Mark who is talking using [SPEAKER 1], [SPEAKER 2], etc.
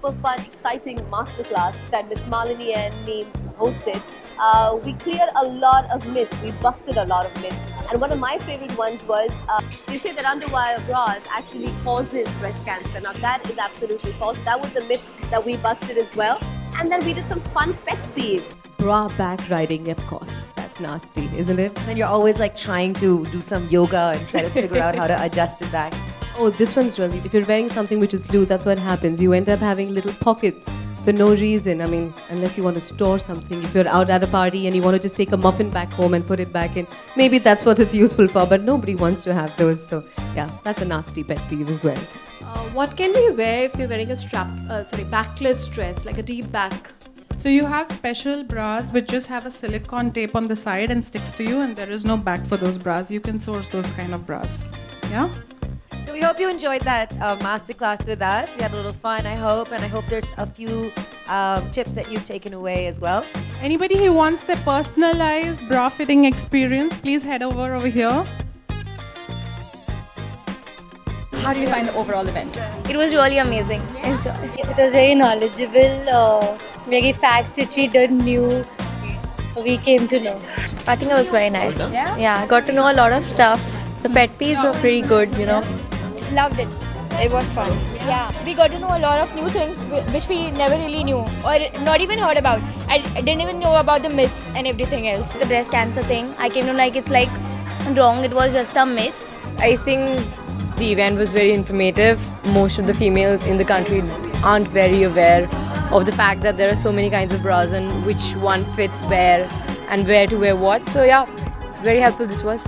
[SPEAKER 1] super fun, exciting masterclass that Miss Malini and me hosted, we cleared a lot of myths. We busted a lot of myths. And one of my favorite ones was they say that underwire bras actually causes breast cancer. Now that is absolutely false. That was a myth that we busted as well. And then we did some fun pet peeves.
[SPEAKER 2] Bra back riding, of course. That's nasty, isn't it?
[SPEAKER 3] And you're always like trying to do some yoga and try to figure out how to adjust it back.
[SPEAKER 2] Oh, this one's really. If you're wearing something which is loose, that's what happens. You end up having little pockets for no reason. I mean, unless you want to store something. If you're out at a party and you want to just take a muffin back home and put it back in, maybe that's what it's useful for, but nobody wants to have those. So, yeah, that's a nasty pet peeve as well.
[SPEAKER 4] What can we wear if you're wearing a backless dress, like a deep back?
[SPEAKER 5] So you have special bras which just have a silicone tape on the side and sticks to you, and there is no back for those bras. You can source those kind of bras. Yeah?
[SPEAKER 3] So we hope you enjoyed that masterclass with us. We had a little fun, I hope, and I hope there's a few tips that you've taken away as well.
[SPEAKER 5] Anybody who wants their personalized bra fitting experience, please head over here.
[SPEAKER 6] How do you find the overall event?
[SPEAKER 7] It was really amazing. Enjoy. Yes, it was very knowledgeable. Many facts which we didn't knew, we came to know.
[SPEAKER 8] I think it was very nice. Yeah, I got to know a lot of stuff. The pet peeves were pretty good, you know.
[SPEAKER 7] Loved it.
[SPEAKER 8] It was fun.
[SPEAKER 7] Yeah, we got to know a lot of new things which we never really knew or not even heard about. I didn't even know about the myths and everything else.
[SPEAKER 8] The breast cancer thing, I came to know it's like wrong. It was just a myth.
[SPEAKER 9] I think the event was very informative. Most of the females in the country aren't very aware of the fact that there are so many kinds of bras and which one fits where and where to wear what. So yeah, very helpful this was.